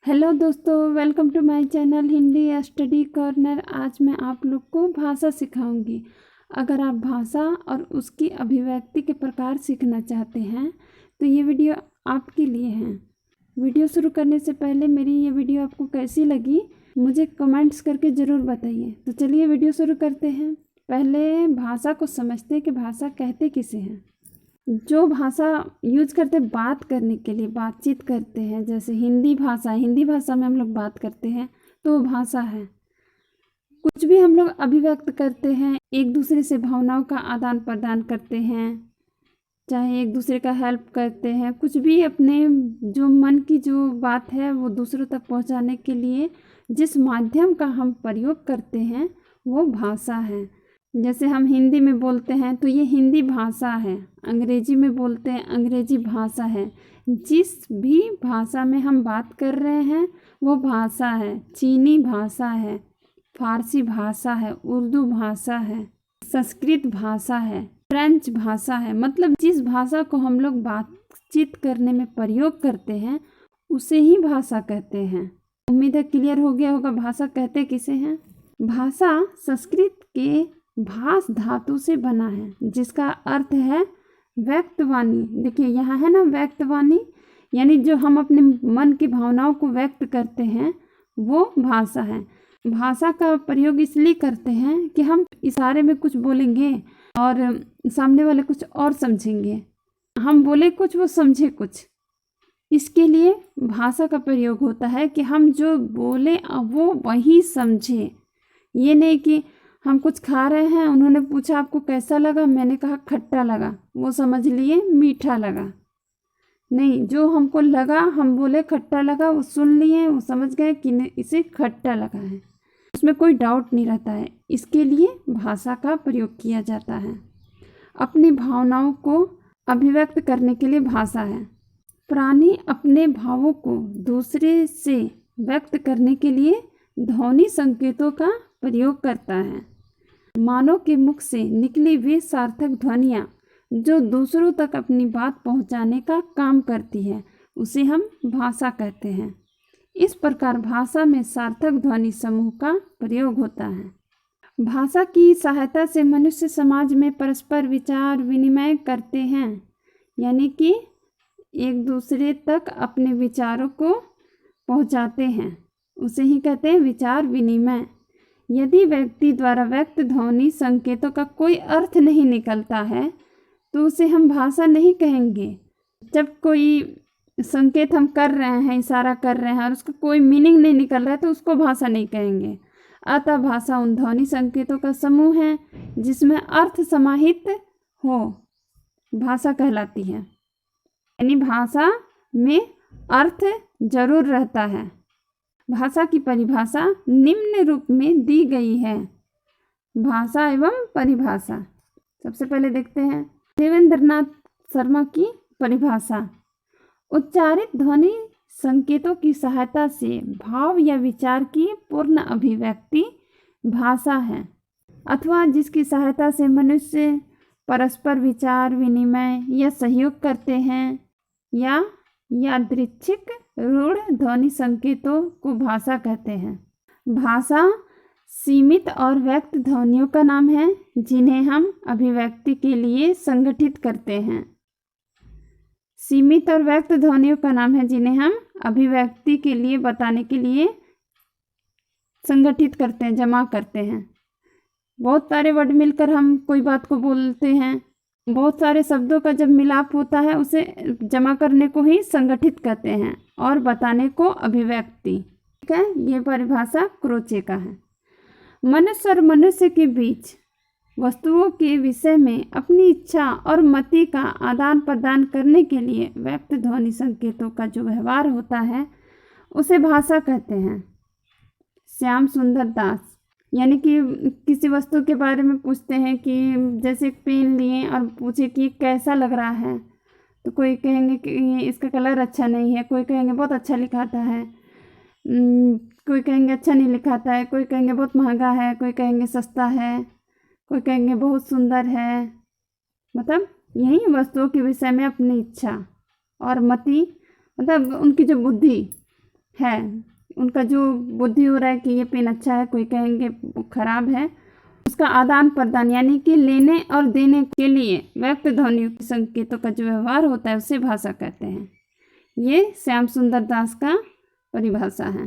Hello दोस्तों, welcome to my channel Hindi study corner. आज मैं आप लोग को भाषा सिखाऊंगी। अगर आप भाषा और उसकी अभिव्यक्ति के प्रकार सीखना चाहते हैं तो ये वीडियो आपके लिए है। वीडियो शुरू करने से पहले मेरी ये वीडियो आपको कैसी लगी मुझे कमेंट्स करके ज़रूर बताइए। तो चलिए वीडियो शुरू करते हैं। पहले भाषा को समझते हैं कि भाषा कहते किसे हैं। जो भाषा यूज करते बात करने के लिए, बातचीत करते हैं, जैसे हिंदी भाषा में हम लोग बात करते हैं तो वो भाषा है। कुछ भी हम लोग अभिव्यक्त करते हैं, एक दूसरे से भावनाओं का आदान प्रदान करते हैं, चाहे एक दूसरे का हेल्प करते हैं, कुछ भी अपने जो मन की जो बात है वो दूसरों तक पहुंचाने के लिए जिस माध्यम का हम प्रयोग करते हैं वो भाषा है। जैसे हम हिंदी में बोलते हैं तो ये हिंदी भाषा है, अंग्रेजी में बोलते हैं अंग्रेजी भाषा है। जिस भी भाषा में हम बात कर रहे हैं वो भाषा है। चीनी भाषा है, फारसी भाषा है, उर्दू भाषा है, संस्कृत भाषा है, फ्रेंच भाषा है। मतलब जिस भाषा को हम लोग बातचीत करने में प्रयोग करते हैं उसे ही भाषा कहते हैं। उम्मीद है क्लियर हो गया होगा भाषा कहते किसे हैं। भाषा संस्कृत के भास धातु से बना है जिसका अर्थ है व्यक्तवाणी। देखिए यहाँ है ना व्यक्तवाणी, यानी जो हम अपने मन की भावनाओं को व्यक्त करते हैं वो भाषा है। भाषा का प्रयोग इसलिए करते हैं कि हम इशारे में कुछ बोलेंगे और सामने वाले कुछ और समझेंगे, हम बोले कुछ वो समझे कुछ। इसके लिए भाषा का प्रयोग होता है कि हम जो बोले वो वही समझे। ये नहीं कि हम कुछ खा रहे हैं, उन्होंने पूछा आपको कैसा लगा, मैंने कहा खट्टा लगा, वो समझ लिए मीठा लगा। नहीं, जो हमको लगा हम बोले खट्टा लगा, वो सुन लिए, वो समझ गए कि इसे खट्टा लगा है, उसमें कोई डाउट नहीं रहता है। इसके लिए भाषा का प्रयोग किया जाता है। अपनी भावनाओं को अभिव्यक्त करने के लिए भाषा है। प्राणी अपने भावों को दूसरे से व्यक्त करने के लिए ध्वनि संकेतों का प्रयोग करता है। मानव के मुख से निकली वे सार्थक ध्वनियाँ जो दूसरों तक अपनी बात पहुंचाने का काम करती है उसे हम भाषा कहते हैं। इस प्रकार भाषा में सार्थक ध्वनि समूह का प्रयोग होता है। भाषा की सहायता से मनुष्य समाज में परस्पर विचार विनिमय करते हैं, यानी कि एक दूसरे तक अपने विचारों को पहुंचाते हैं, उसे ही कहते हैं विचार विनिमय। यदि व्यक्ति द्वारा व्यक्त ध्वनि संकेतों का कोई अर्थ नहीं निकलता है तो उसे हम भाषा नहीं कहेंगे। जब कोई संकेत हम कर रहे हैं, इशारा कर रहे हैं और उसका कोई मीनिंग नहीं निकल रहा है तो उसको भाषा नहीं कहेंगे। अतः भाषा उन ध्वनि संकेतों का समूह है जिसमें अर्थ समाहित हो, भाषा कहलाती है। यानी भाषा में अर्थ जरूर रहता है। भाषा की परिभाषा निम्न रूप में दी गई है। भाषा एवं परिभाषा सबसे पहले देखते हैं देवेंद्रनाथ शर्मा की परिभाषा। उच्चारित ध्वनि संकेतों की सहायता से भाव या विचार की पूर्ण अभिव्यक्ति भाषा है, अथवा जिसकी सहायता से मनुष्य परस्पर विचार विनिमय या सहयोग करते हैं, या यादृच्छिक रूढ़ ध्वनि संकेतों को भाषा कहते हैं। भाषा सीमित और व्यक्त ध्वनियों का नाम है जिन्हें हम अभिव्यक्ति के लिए संगठित करते हैं। सीमित और व्यक्त ध्वनियों का नाम है जिन्हें हम अभिव्यक्ति के लिए बताने के लिए संगठित करते हैं, जमा करते हैं। बहुत सारे वर्ड मिलकर हम कोई बात को बोलते हैं। बहुत सारे शब्दों का जब मिलाप होता है उसे जमा करने को ही संगठित कहते हैं और बताने को अभिव्यक्ति। ठीक है, ये परिभाषा क्रोचे का है। मनुष्य और मनुष्य के बीच वस्तुओं के विषय में अपनी इच्छा और मति का आदान प्रदान करने के लिए व्यक्त ध्वनि संकेतों का जो व्यवहार होता है उसे भाषा कहते हैं। श्याम सुंदर दास, यानी कि किसी वस्तु के बारे में पूछते हैं कि जैसे पेन लिए और पूछे कि कैसा लग रहा है, तो कोई कहेंगे कि इसका कलर अच्छा नहीं है, कोई कहेंगे बहुत अच्छा लिखाता है, कोई कहेंगे अच्छा नहीं लिखाता है, कोई कहेंगे बहुत महंगा है, कोई कहेंगे सस्ता है, कोई कहेंगे बहुत सुंदर है। मतलब यही वस्तुओं के विषय में अपनी इच्छा और मति, मतलब उनकी जो बुद्धि है, उनका जो बुद्धि हो रहा है कि ये पेन अच्छा है, कोई कहेंगे ख़राब है, उसका आदान प्रदान यानी कि लेने और देने के लिए व्यक्त ध्वनियों के संकेतों का जो व्यवहार होता है उसे भाषा कहते हैं। ये श्याम सुंदर दास का परिभाषा है।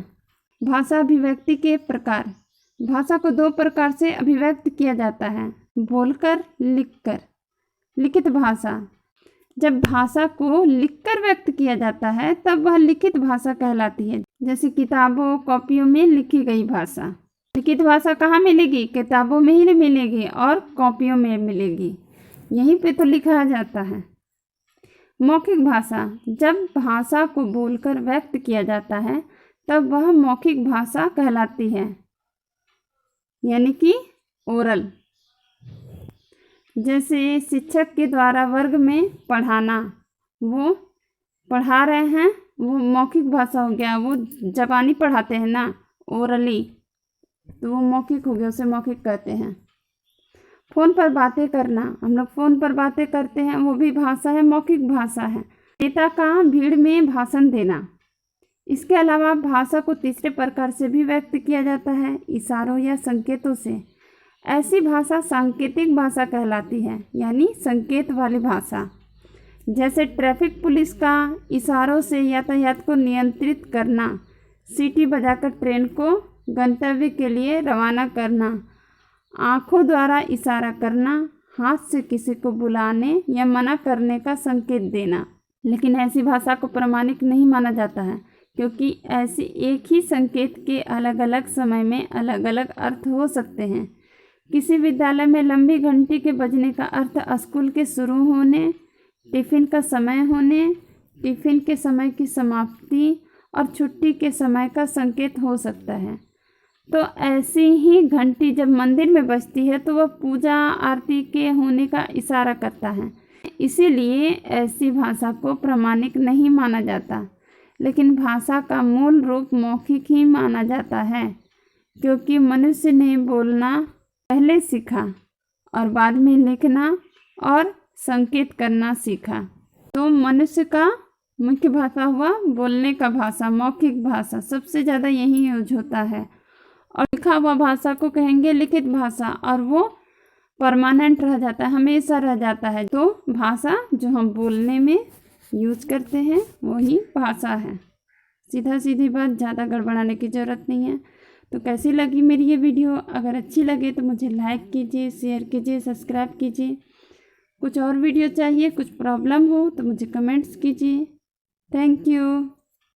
भाषा अभिव्यक्ति के प्रकार। भाषा को 2 प्रकार से अभिव्यक्त किया जाता है, बोलकर, लिखकर। लिखित भाषा। जब भाषा को लिखकर व्यक्त किया जाता है तब वह लिखित भाषा कहलाती है, जैसे किताबों कॉपियों में लिखी गई भाषा। लिखित भाषा कहाँ मिलेगी? किताबों में ही मिलेगी और कॉपियों में मिलेगी, यहीं पे तो लिखा जाता है। मौखिक भाषा। जब भाषा को बोलकर व्यक्त किया जाता है तब वह मौखिक भाषा कहलाती है, यानी कि ओरल। जैसे शिक्षक के द्वारा वर्ग में पढ़ाना, वो पढ़ा रहे हैं, वो मौखिक भाषा हो गया। वो ज़बानी पढ़ाते हैं ना, ओरली, तो वो मौखिक हो गया, उसे मौखिक कहते हैं। फ़ोन पर बातें करना। हम लोग फ़ोन पर बातें करते हैं, वो भी भाषा है, मौखिक भाषा है। नेता का भीड़ में भाषण देना। इसके अलावा भाषा को तीसरे प्रकार से भी व्यक्त किया जाता है, इशारों या संकेतों से। ऐसी भाषा सांकेतिक भाषा कहलाती है, यानी संकेत वाली भाषा। जैसे ट्रैफिक पुलिस का इशारों से यातायात को नियंत्रित करना, सीटी बजाकर ट्रेन को गंतव्य के लिए रवाना करना, आँखों द्वारा इशारा करना, हाथ से किसी को बुलाने या मना करने का संकेत देना। लेकिन ऐसी भाषा को प्रामाणिक नहीं माना जाता है, क्योंकि ऐसी एक ही संकेत के अलग अलग समय में अलग अलग अर्थ हो सकते हैं। किसी विद्यालय में लंबी घंटी के बजने का अर्थ स्कूल के शुरू होने, टिफ़िन का समय होने, टिफ़िन के समय की समाप्ति और छुट्टी के समय का संकेत हो सकता है। तो ऐसी ही घंटी जब मंदिर में बजती है तो वह पूजा आरती के होने का इशारा करता है। इसीलिए ऐसी भाषा को प्रामाणिक नहीं माना जाता। लेकिन भाषा का मूल रूप मौखिक ही माना जाता है, क्योंकि मनुष्य ने बोलना पहले सीखा और बाद में लिखना और संकेत करना सीखा। तो मनुष्य का मुख्य भाषा हुआ बोलने का भाषा, मौखिक भाषा सबसे ज़्यादा यही यूज होता है। और लिखा हुआ भाषा को कहेंगे लिखित भाषा, और वो परमानेंट रह जाता है, हमेशा रह जाता है। तो भाषा जो हम बोलने में यूज करते हैं वही भाषा है। सीधा सीधी बात, ज़्यादा गड़बड़ाने की ज़रूरत नहीं है। तो कैसी लगी मेरी ये वीडियो? अगर अच्छी लगे तो मुझे लाइक कीजिए, शेयर कीजिए, सब्सक्राइब कीजिए। कुछ और वीडियो चाहिए, कुछ प्रॉब्लम हो तो मुझे कमेंट्स कीजिए। Thank you.